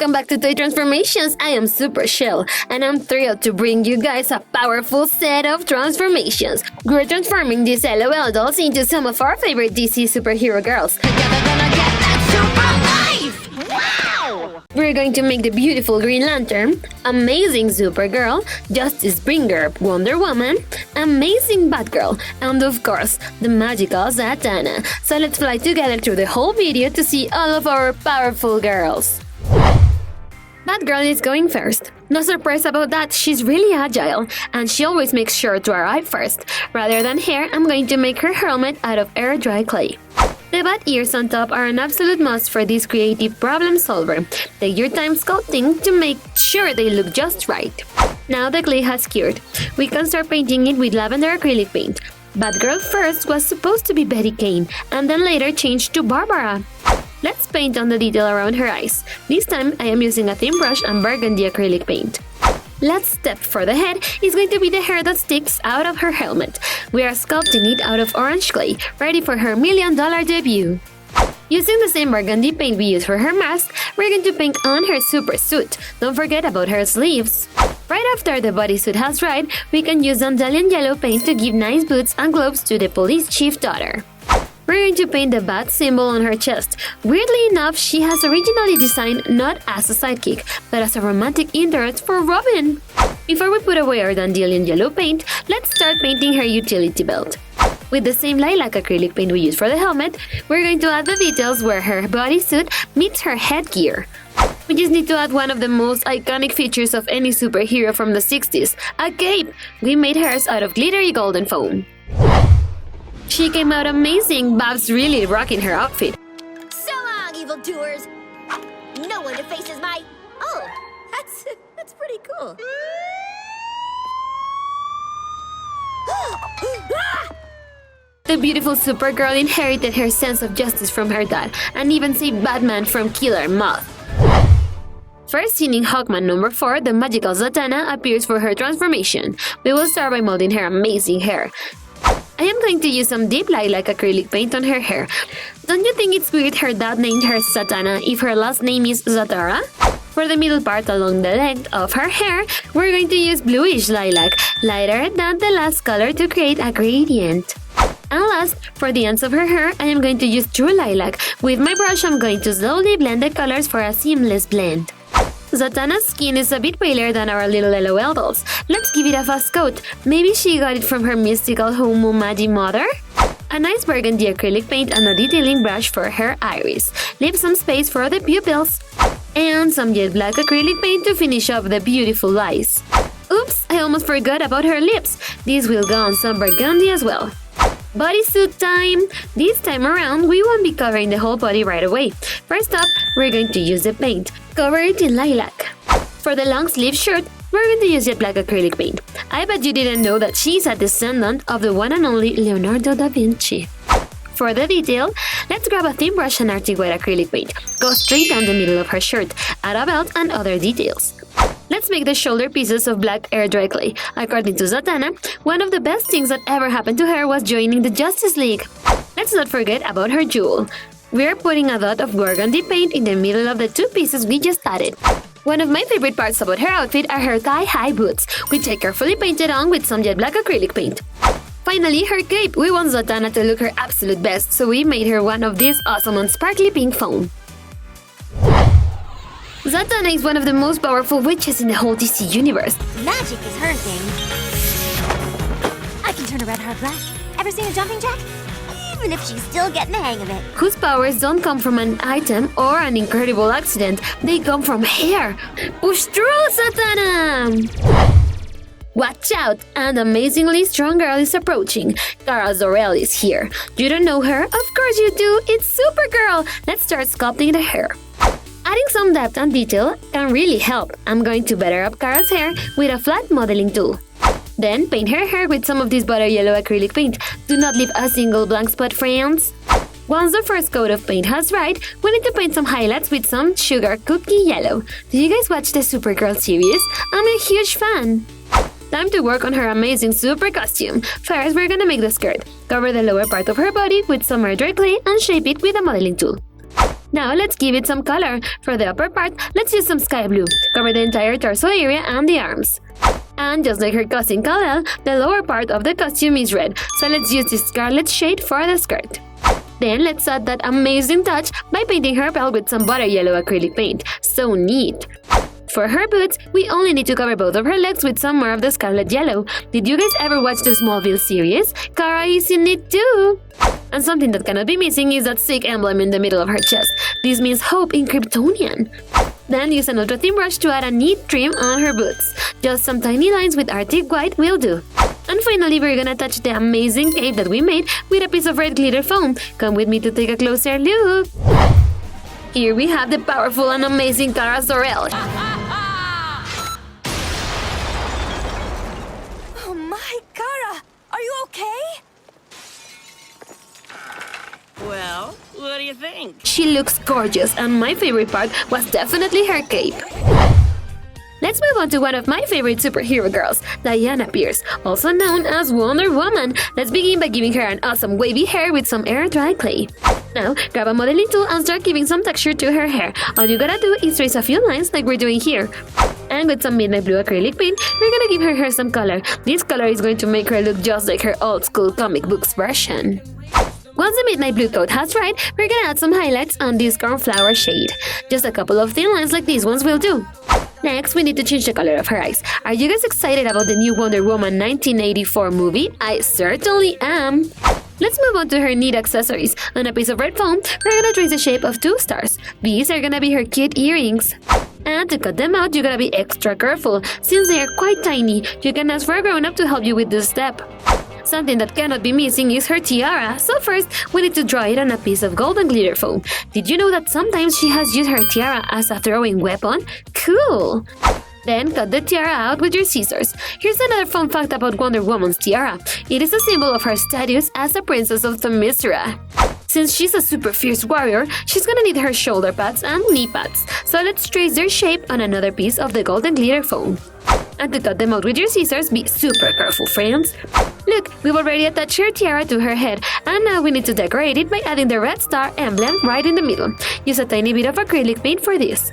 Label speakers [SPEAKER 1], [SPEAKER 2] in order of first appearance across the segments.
[SPEAKER 1] Welcome back to Toy Transformations. I am Super-Chelle, and I'm thrilled to bring you guys a powerful set of transformations. We're transforming these LOL dolls into some of our favorite DC superhero girls. Together gonna get that super life! Wow! We're going to make the beautiful Green Lantern, amazing Supergirl, Justice Bringer Wonderwoman, amazing Batgirl, and of course, the Magical Zatanna. So let's fly together through the whole video to see all of our powerful girls. Batgirl is going first. No surprise about that, she's really agile, and she always makes sure to arrive first. Rather than hair, I'm going to make her helmet out of air-dry clay. The bat ears on top are an absolute must for this creative problem solver. Take your time sculpting to make sure they look just right. Now the clay has cured. We can start painting it with lavender acrylic paint. Batgirl first was supposed to be Betty Kane, and then later changed to Barbara. Let's paint on the detail around her eyes. This time I am using a thin brush and burgundy acrylic paint. Last step for the head is going to be the hair that sticks out of her helmet. We are sculpting it out of orange clay, ready for her $1 million debut. Using the same burgundy paint we used for her mask, we're going to paint on her super suit. Don't forget about her sleeves. Right after the bodysuit has dried, we can use dandelion yellow paint to give nice boots and gloves to the police chief's daughter. We're going to paint the bat symbol on her chest. Weirdly enough, she has originally designed not as a sidekick, but as a romantic interest for Robin. Before we put away our dandelion yellow paint, let's start painting her utility belt. With the same lilac acrylic paint we used for the helmet, we're going to add the details where her bodysuit meets her headgear. We just need to add one of the most iconic features of any superhero from the 60s, a cape! We made hers out of glittery golden foam. She came out amazing. Bab's really rocking her outfit.
[SPEAKER 2] So long, evildoers! No one defaces my... Oh, that's pretty cool.
[SPEAKER 1] The beautiful Supergirl inherited her sense of justice from her dad and even saved Batman from Killer Moth. First, seeing Hawkman number 4, the Magical Zatanna appears for her transformation. We will start by molding her amazing hair. I am going to use some deep lilac acrylic paint on her hair. Don't you think it's weird her dad named her Zatanna if her last name is Zatara? For the middle part along the length of her hair, we're going to use bluish lilac, lighter than the last color to create a gradient. And last, for the ends of her hair, I am going to use true lilac. With my brush, I'm going to slowly blend the colors for a seamless blend. Zatanna's skin is a bit paler than our little LOL dolls. Let's give it a fast coat. Maybe she got it from her mystical Homo Magi mother? A nice burgundy acrylic paint and a detailing brush for her iris. Leave some space for the pupils. And some jet black acrylic paint to finish up the beautiful eyes. Oops, I almost forgot about her lips. These will go on some burgundy as well. Bodysuit time! This time around, we won't be covering the whole body right away. First up, we're going to use the paint. Cover it in lilac. For the long sleeve shirt, we're going to use jet black acrylic paint. I bet you didn't know that she's a descendant of the one and only Leonardo da Vinci. For the detail, let's grab a thin brush and Arctic white acrylic paint. Go straight down the middle of her shirt, add a belt and other details. Let's make the shoulder pieces of black air-dry clay. According to Zatanna, one of the best things that ever happened to her was joining the Justice League. Let's not forget about her jewel. We're putting a dot of burgundy paint in the middle of the two pieces we just added. One of my favorite parts about her outfit are her thigh-high boots, which I carefully painted on with some jet black acrylic paint. Finally, her cape. We want Zatanna to look her absolute best, so we made her one of these awesome and sparkly pink foam. Zatanna is one of the most powerful witches in the whole DC universe.
[SPEAKER 2] Magic is her thing. I can turn a red heart black. Ever seen a jumping jack? Even if she's still getting the hang of it.
[SPEAKER 1] Whose powers don't come from an item or an incredible accident, they come from hair. Push through, Zatanna! Watch out! An amazingly strong girl is approaching. Kara Zor-El is here. You don't know her? Of course you do! It's Supergirl! Let's start sculpting the hair. Adding some depth and detail can really help. I'm going to butter up Kara's hair with a flat modeling tool. Then paint her hair with some of this butter yellow acrylic paint. Do not leave a single blank spot, friends. Once the first coat of paint has dried, we need to paint some highlights with some sugar cookie yellow. Do you guys watch the Supergirl series? I'm a huge fan. Time to work on her amazing super costume. First, we're gonna make the skirt. Cover the lower part of her body with some air dry clay and shape it with a modeling tool. Now let's give it some color. For the upper part, let's use some sky blue. Cover the entire torso area and the arms. And just like her cousin Kal-El, the lower part of the costume is red, so let's use this scarlet shade for the skirt. Then let's add that amazing touch by painting her belt with some butter yellow acrylic paint. So neat! For her boots, we only need to cover both of her legs with some more of the scarlet yellow. Did you guys ever watch the Smallville series? Kara is in it too! And something that cannot be missing is that sick emblem in the middle of her chest. This means hope in Kryptonian. Then use an ultra thin brush to add a neat trim on her boots. Just some tiny lines with Arctic white will do. And finally, we're gonna touch the amazing cape that we made with a piece of red glitter foam. Come with me to take a closer look. Here we have the powerful and amazing Kara Zor-El.
[SPEAKER 2] Oh my, Kara! Are you okay?
[SPEAKER 3] Well, what do you think?
[SPEAKER 1] She looks gorgeous, and my favorite part was definitely her cape. Let's move on to one of my favorite superhero girls, Diana Pierce, also known as Wonder Woman. Let's begin by giving her an awesome wavy hair with some air-dry clay. Now, grab a modeling tool and start giving some texture to her hair. All you gotta do is trace a few lines like we're doing here. And with some midnight blue acrylic paint, we're gonna give her hair some color. This color is going to make her look just like her old-school comic books version. Once the midnight blue coat has dried, we're gonna add some highlights on this cornflower shade. Just a couple of thin lines like these ones will do. Next, we need to change the color of her eyes. Are you guys excited about the new Wonder Woman 1984 movie? I certainly am! Let's move on to her neat accessories. On a piece of red foam, we're gonna trace the shape of 2 stars. These are gonna be her cute earrings. And to cut them out, you gotta be extra careful. Since they are quite tiny, you can ask for a grown-up to help you with this step. Something that cannot be missing is her tiara, so first, we need to draw it on a piece of golden glitter foam. Did you know that sometimes she has used her tiara as a throwing weapon? Cool! Then cut the tiara out with your scissors. Here's another fun fact about Wonder Woman's tiara. It is a symbol of her status as a princess of Themyscira. Since she's a super fierce warrior, she's gonna need her shoulder pads and knee pads. So let's trace their shape on another piece of the golden glitter foam. And to cut them out with your scissors, be super careful, friends. Look, we've already attached her tiara to her head, and now we need to decorate it by adding the red star emblem right in the middle. Use a tiny bit of acrylic paint for this.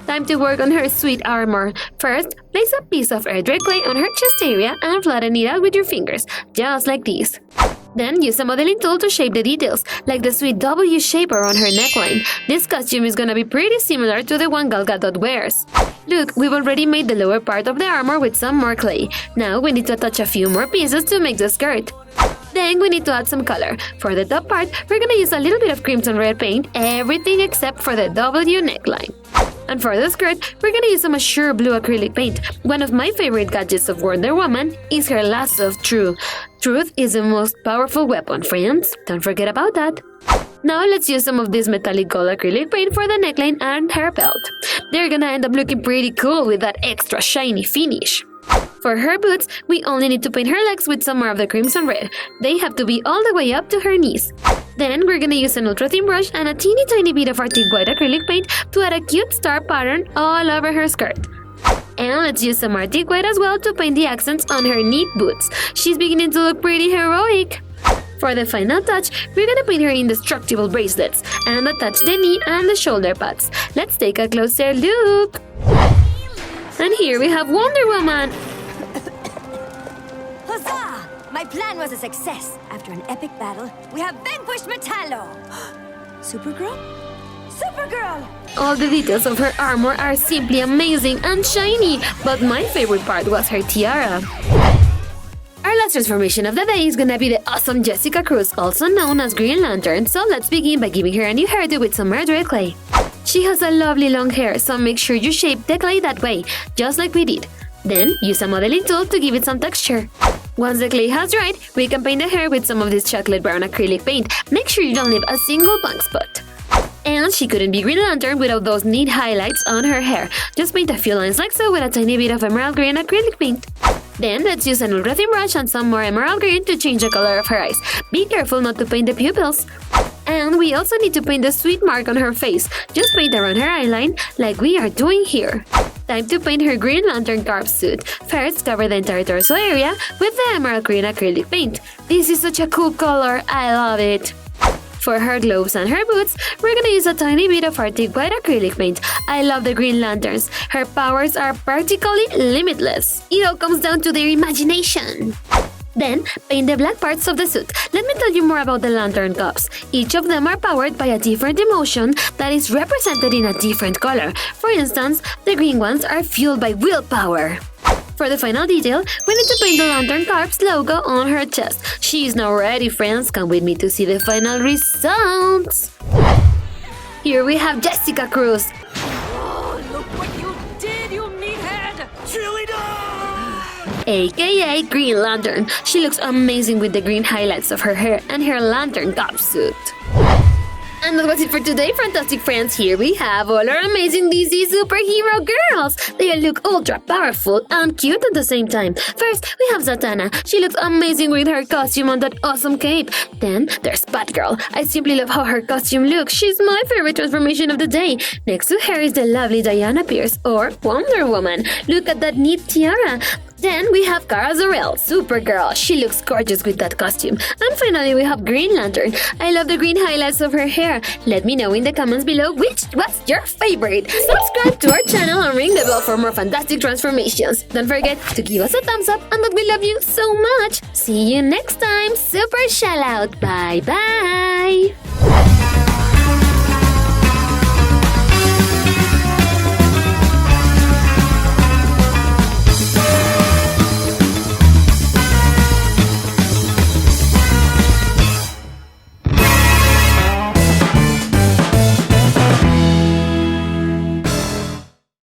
[SPEAKER 1] Time to work on her sweet armor. First, place a piece of air-dry clay on her chest area and flatten it out with your fingers, just like this. Then use a modeling tool to shape the details, like the sweet W shaper on her neckline. This costume is gonna be pretty similar to the one Gal Gadot wears. Look, we've already made the lower part of the armor with some more clay. Now we need to attach a few more pieces to make the skirt. Then we need to add some color. For the top part, we're gonna use a little bit of crimson red paint, everything except for the W neckline. And for the skirt, we're gonna use some Azure blue acrylic paint. One of my favorite gadgets of Wonder Woman is her lasso of truth. Truth is the most powerful weapon, friends. Don't forget about that. Now let's use some of this metallic gold acrylic paint for the neckline and her belt. They're gonna end up looking pretty cool with that extra shiny finish. For her boots, we only need to paint her legs with some more of the crimson red. They have to be all the way up to her knees. Then we're gonna use an ultra thin brush and a teeny tiny bit of Arctic white acrylic paint to add a cute star pattern all over her skirt. And let's use some Arctic white as well to paint the accents on her neat boots. She's beginning to look pretty heroic. For the final touch, we're gonna paint her indestructible bracelets and attach the knee and the shoulder pads. Let's take a closer look. And here we have Wonder Woman.
[SPEAKER 2] Huzzah! My plan was a success. After an epic battle, we have vanquished Metallo. Supergirl? Supergirl!
[SPEAKER 1] All the details of her armor are simply amazing and shiny, but my favorite part was her tiara. Our last transformation of the day is gonna be the awesome Jessica Cruz, also known as Green Lantern, so let's begin by giving her a new hairdo with some red clay. She has a lovely long hair, so make sure you shape the clay that way, just like we did. Then, use a modeling tool to give it some texture. Once the clay has dried, we can paint the hair with some of this chocolate brown acrylic paint. Make sure you don't leave a single blank spot. And she couldn't be Green Lantern without those neat highlights on her hair. Just paint a few lines like so with a tiny bit of emerald green acrylic paint. Then let's use an ultra thin brush and some more emerald green to change the color of her eyes. Be careful not to paint the pupils. And we also need to paint the sweet mark on her face. Just paint around her eyeline like we are doing here. Time to paint her Green Lantern garb suit. First, cover the entire torso area with the emerald green acrylic paint. This is such a cool color, I love it. For her gloves and her boots, we're gonna use a tiny bit of Arctic White acrylic paint. I love the Green Lanterns. Her powers are practically limitless. It all comes down to their imagination. Then, paint the black parts of the suit. Let me tell you more about the lantern cups. Each of them are powered by a different emotion that is represented in a different color. For instance, the green ones are fueled by willpower. For the final detail, we need to paint the Lantern Corps logo on her chest. She is now ready, friends. Come with me to see the final results. Here we have Jessica Cruz.
[SPEAKER 4] Oh, look what you did, you meathead!
[SPEAKER 3] Chili dog!
[SPEAKER 1] AKA Green Lantern. She looks amazing with the green highlights of her hair and her Lantern Corps suit. And that was it for today, fantastic friends. Here we have all our amazing DC superhero girls. They all look ultra powerful and cute at the same time. First, we have Zatanna. She looks amazing with her costume and that awesome cape. Then, there's Batgirl. I simply love how her costume looks. She's my favorite transformation of the day. Next to her is the lovely Diana Pierce, or Wonderwoman. Look at that neat tiara. Then we have Kara Zor-El, Supergirl. She looks gorgeous with that costume. And finally, we have Green Lantern. I love the green highlights of her hair. Let me know in the comments below which was your favorite. Subscribe to our channel and ring the bell for more fantastic transformations. Don't forget to give us a thumbs up and that we love you so much. See you next time. Super-Chelle out. Bye bye.